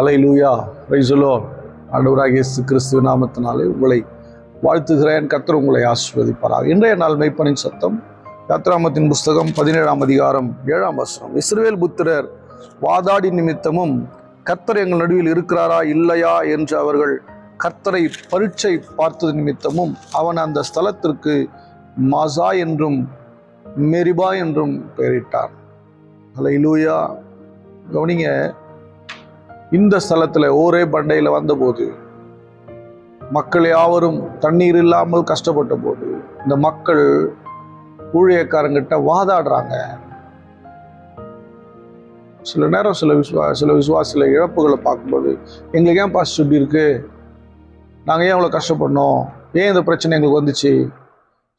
Hallelujah, praise the Lord. ஆண்டவராகிய இயேசு கிறிஸ்துவின் நாமத்தினாலே உங்களை வாழ்த்துகிறேன். கர்த்தர் உங்களை ஆசீர்வதிப்பாராக. இன்றைய நாள் மெய்ப்பனின் சத்தம், யாத்திராகமத்தின் புஸ்தகம் 17ஆம் அதிகாரம் 7ஆம் வசனம். இஸ்ரவேல் புத்திரர் வாதாடி நிமித்தமும் கர்த்தர் எங்கள் நடுவில் இருக்கிறாரா இல்லையா என்று அவர்கள் கர்த்தரை பரீட்சை பார்த்தது நிமித்தமும் அவன் அந்த ஸ்தலத்திற்கு மாசா என்றும் மெரிபா என்றும் பெயரிட்டான். அல்லேலூயா. கவனிங்க, இந்த ஸ்தலத்தில் ஓரே பண்டையில் வந்தபோது மக்கள் யாவரும் தண்ணீர் இல்லாமல் கஷ்டப்பட்ட போது இந்த மக்கள் ஊழியக்காரங்கிட்ட வாதாடுறாங்க. சில நேரம் சில விசுவாசில இழப்புகளை பார்க்கும்போது, எங்களுக்கு ஏன் பாஸ்டர் இப்படி இருக்கு, நாங்கள் ஏன் அவ்வளோ கஷ்டப்படணும், ஏன் இந்த பிரச்சனை எங்களுக்கு வந்துச்சு,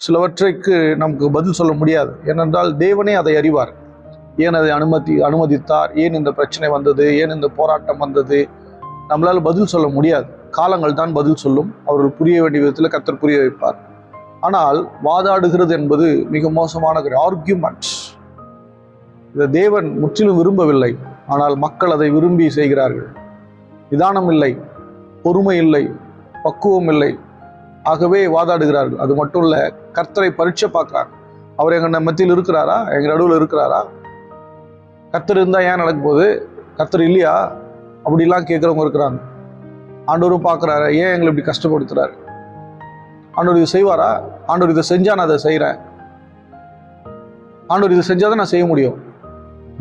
சிலவற்றைக்கு நமக்கு பதில் சொல்ல முடியாது. ஏனென்றால் தேவனே அதை அறிவார். ஏன் அதை அனுமதித்தார், ஏன் இந்த பிரச்சனை வந்தது, ஏன் இந்த போராட்டம் வந்தது, நம்மளால் பதில் சொல்ல முடியாது. காலங்கள் தான் பதில் சொல்லும். அவர்கள் புரிய வேண்டிய விதத்தில் கர்த்தர் புரிய வைப்பார். ஆனால் வாதாடுகிறது என்பது மிக மோசமான ஆர்கியூமெண்ட். இதை தேவன் முற்றிலும் விரும்பவில்லை. ஆனால் மக்கள் அதை விரும்பி செய்கிறார்கள். நிதானம் இல்லை, பொறுமை இல்லை, பக்குவம் இல்லை. ஆகவே வாதாடுகிறார்கள். அது மட்டும் இல்லை, கர்த்தரை பரீட்சை பார்க்குறாங்க. அவர் எங்கள் மத்தியில் இருக்கிறாரா, எங்கள் நடுவில் இருக்கிறாரா, கர்த்தர் இருந்தால் ஏன் நடக்கும் போது, கர்த்தர் இல்லையா, அப்படிலாம் கேட்குறவங்க இருக்கிறாங்க. ஆண்டவரும் பார்க்குறாரு, ஏன் எங்களை இப்படி கஷ்டப்படுத்துறாரு, ஆண்டவர் இதை செய்வாரா, ஆண்டவர் இதை செஞ்சா நான் அதை செய்கிறேன், ஆண்டவர் இதை செஞ்சாதான் நான் செய்ய முடியும்,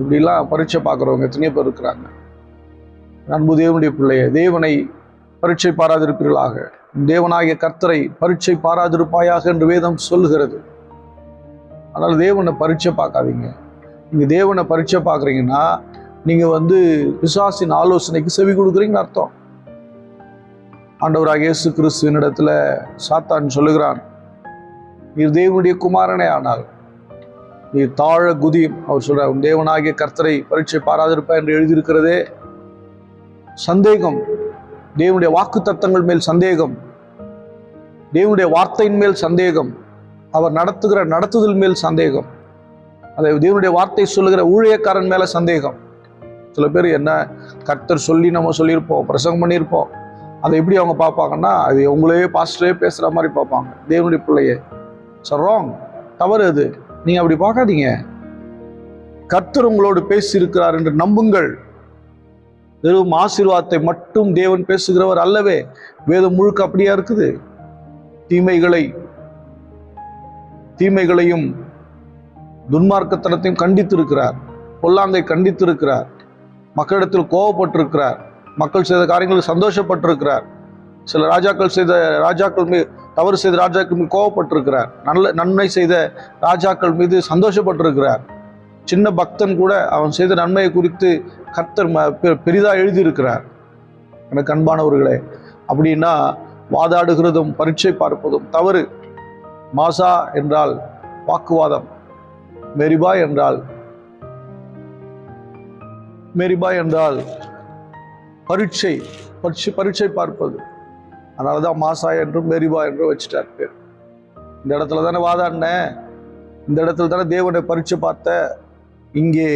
இப்படிலாம் பரீட்சை பார்க்குறவங்க எத்தனையோ பேர் இருக்கிறாங்க. அன்பு தேவனுடைய பிள்ளையை, தேவனை பரீட்சை பாராதிருப்பீர்களாக, தேவனாகிய கர்த்தரை பரீட்சை பாராதிருப்பாயாக என்று வேதம் சொல்லுகிறது. ஆனால் தேவனை பரீட்சை பார்க்காதீங்க. நீங்கள் தேவனை பரீட்சை பார்க்குறீங்கன்னா நீங்கள் பிசாசின் ஆலோசனைக்கு செவி கொடுக்குறீங்கன்னு அர்த்தம். ஆண்டவராகிய இயேசு கிறிஸ்துவின் இடத்துல சாத்தான் சொல்லுகிறான், நீர் தேவனுடைய குமாரனே ஆனால் நீர் தாழ குதியும். அவர் சொல்றார், உன் தேவனாகிய கர்த்தரை பரீட்சை பாராதிருப்பா என்று எழுதியிருக்கிறதே. சந்தேகம், தேவனுடைய வாக்கு தத்தங்கள் மேல் சந்தேகம், தேவனுடைய வார்த்தையின் மேல் சந்தேகம், அவர் நடத்துகிற நடத்துதல் மேல் சந்தேகம், அதை தேவனுடைய வார்த்தை சொல்லுகிற ஊழியக்காரன் மேல சந்தேகம். சில பேர் என்ன கர்த்தர் சொல்லி நம்ம சொல்லியிருப்போம், பிரசங்கம் பண்ணியிருப்போம், அதை எப்படி அவங்க பார்ப்பாங்கன்னா, அது உங்களே பாஸ்டரே பேசுற மாதிரி பார்ப்பாங்க. தேவனுடைய பிள்ளையே, ராங், தவறு அது. நீங்க அப்படி பார்க்காதீங்க. கர்த்தர் உங்களோடு பேசி இருக்கிறார் என்று நம்புங்கள். வெறும் ஆசீர்வாதத்தை மட்டும் தேவன் பேசுகிறவர் அல்லவே. வேதம் முழுக்க அப்படியா இருக்குது. தீமைகளையும் துன்மார்க்கத்தனத்தையும் கண்டித்திருக்கிறார், பொல்லாங்கை கண்டித்திருக்கிறார், மக்களிடத்தில் கோபப்பட்டிருக்கிறார், மக்கள் செய்த காரியங்களுக்கு சந்தோஷப்பட்டிருக்கிறார், சில ராஜாக்கள் மீது தவறு செய்த ராஜாக்கள் மீது கோபப்பட்டிருக்கிறார், நன்மை செய்த ராஜாக்கள் மீது சந்தோஷப்பட்டிருக்கிறார். சின்ன பக்தன் கூட அவன் செய்த நன்மையை குறித்து கர்த்தர் பெரிதாக எழுதியிருக்கிறார். எனக்கு அன்பானவர்களே, அப்படின்னா வாதாடுகிறதும் பரீட்சை பார்ப்பதும் தவறு. மாசா என்றால் வாக்குவாதம், மெரிபா என்றால் பரீட்சை பார்ப்பது. அதனாலதான் மாசா என்றும் மெரிபா என்றும் வச்சுட்டார் பேர். இந்த இடத்துல தானே வாதாடினேன், இந்த இடத்துல தானே தேவனை பரீட்சை பார்த்த, இங்கே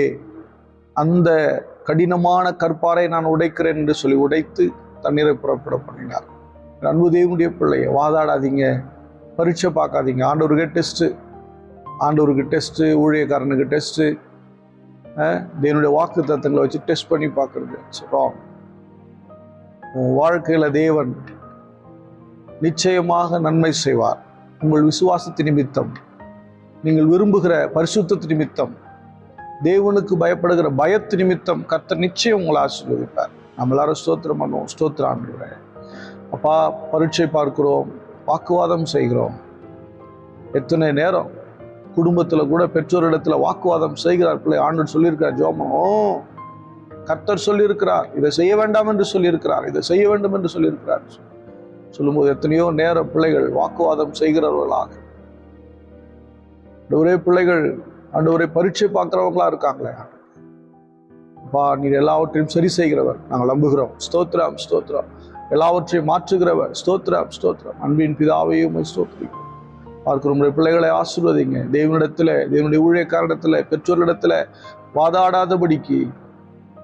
அந்த கடினமான கற்பாரை நான் உடைக்கிறேன் என்று சொல்லி உடைத்து தண்ணீரை புறப்பட பண்ணினார். அன்பு தேவனுடைய பிள்ளைய, வாதாடாதீங்க, பரீட்சை பார்க்காதீங்க. ஆண்டவருக்கு டெஸ்ட்டு, ஊழியக்காரனுக்கு டெஸ்ட்டு, தேவனுடைய வாக்கு தத்தங்களை வச்சு டெஸ்ட் பண்ணி பார்க்கறது ராங். உன் வாழ்க்கையில தேவன் நிச்சயமாக நன்மை செய்வார். உங்கள் விசுவாசத்தின் நிமித்தம், நீங்கள் விரும்புகிற பரிசுத்த நிமித்தம், தேவனுக்கு பயப்படுகிற பயத்து நிமித்தம் கர்த்தர் நிச்சயம் உங்களை ஆசீர்வதிப்பார். நம்ம எல்லாரும் ஸ்தோத்திரம் பண்ணுவோம். ஸ்தோத்திரம் ஆண்டவரே. அப்பா, பரீட்சை பார்க்கிறோம், வாக்குவாதம் செய்கிறோம். எத்தனை நேரம் குடும்பத்தில் கூட பெற்றோரிடத்துல வாக்குவாதம் செய்கிறார் பிள்ளை. ஆண்டவர் சொல்லியிருக்கிறார், ஜோமனும் கர்த்தர் சொல்லியிருக்கிறார், இதை செய்ய வேண்டாம் என்று சொல்லியிருக்கிறார், இதை செய்ய வேண்டும் என்று சொல்லியிருக்கிறார். சொல்லும்போது எத்தனையோ நேரம் பிள்ளைகள் வாக்குவாதம் செய்கிறவர்களாக, ஒரே பிள்ளைகள் ஆண்டவரை பரீட்சை பார்க்கிறவங்களா இருக்காங்களே. அப்பா, நீர் எல்லாவற்றையும் சரி செய்கிறவர், நாங்கள் நம்புகிறோம். ஸ்தோத்திரம், ஸ்தோத்திரம். எல்லாவற்றையும் மாற்றுகிறவர், ஸ்தோத்திரம், ஸ்தோத்திரம். அன்பின் பிதாவையும் ஸ்தோத்திரிக்கிறோம். பார்க்கிறோம். பிள்ளைகளை ஆசீர்வதிங்க. தேவனுடைய ஊழியக்காரனிடத்துல, பெற்றோரிடத்துல வாதாடாதபடிக்கு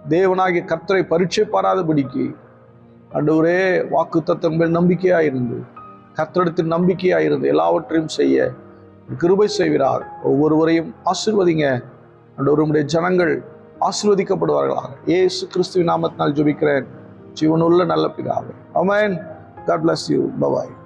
தேவனாகிய கர்த்தரை பரீட்சை பாராதபடிக்கு ஆண்டவரே வாக்குத்தத்தங்கள் நம்பிக்கையாயிருந்து, கர்த்தரிடத்தில் நம்பிக்கையாயிருந்து எல்லாவற்றையும் செய்ய கிருபை செய்வீராக. ஒவ்வொருவரையும் ஆசீர்வதிங்க ஆண்டவரே. உம்முடைய ஜனங்கள் ஆசீர்வதிக்கப்படுவார்களாக. இயேசு கிறிஸ்துவின் நாமத்தினால் ஜெபிக்கிறேன் ஜீவனுள்ள நல்ல பிதாவே. ஆமென். God bless you. Bye bye.